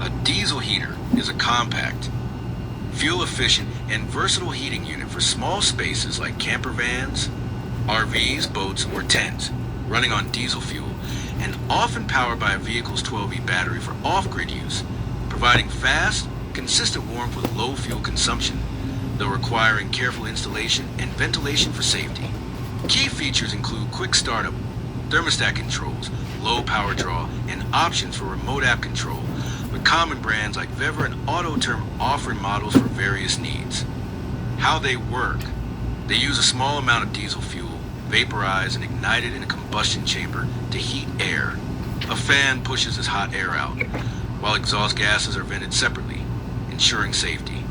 A diesel heater is a compact, fuel-efficient, and versatile heating unit for small spaces like camper vans, RVs, boats, or tents, running on diesel fuel, and often powered by a vehicle's 12V battery for off-grid use, providing fast, consistent warmth with low fuel consumption, though requiring careful installation and ventilation for safety. Key features include quick startup, thermostat controls, low power draw, and options for remote app control, with common brands like Vever and Autoterm offering models for various needs. How they work. They use a small amount of diesel fuel, vaporized and ignited in a combustion chamber to heat air. A fan pushes this hot air out, while exhaust gases are vented separately, ensuring safety.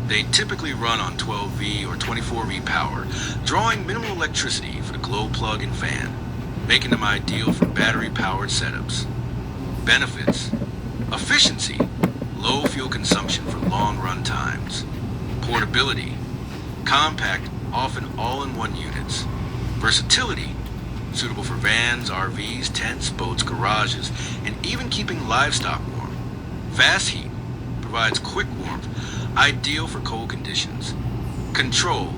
They typically run on 12V or 24V power, drawing minimal electricity for the glow plug and fan, making them ideal for battery-powered setups. Benefits: efficiency, low fuel consumption for long run times. Portability, compact, often all-in-one units. Versatility, suitable for vans, RVs, tents, boats, garages, and even keeping livestock warm. Fast heat, provides quick warmth, ideal for cold conditions. Control,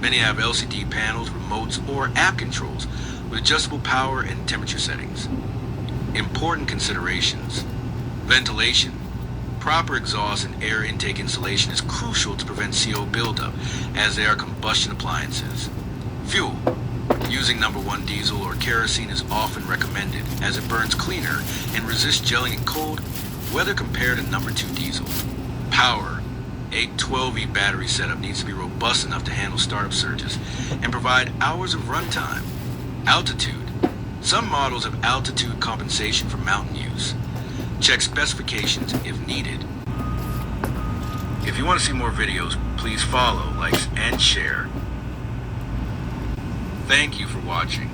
many have LCD panels, remotes, or app controls with adjustable power and temperature settings. Important considerations: ventilation. Proper exhaust and air intake installation is crucial to prevent CO buildup, as they are combustion appliances. Fuel. Using number 1 diesel or kerosene is often recommended, as it burns cleaner and resists gelling in cold weather compared to number 2 diesel. Power. A 12V battery setup needs to be robust enough to handle startup surges and provide hours of runtime. Altitude. Some models have altitude compensation for mountain use. Check specifications if needed. If you want to see more videos, please follow, like, and share. Thank you for watching.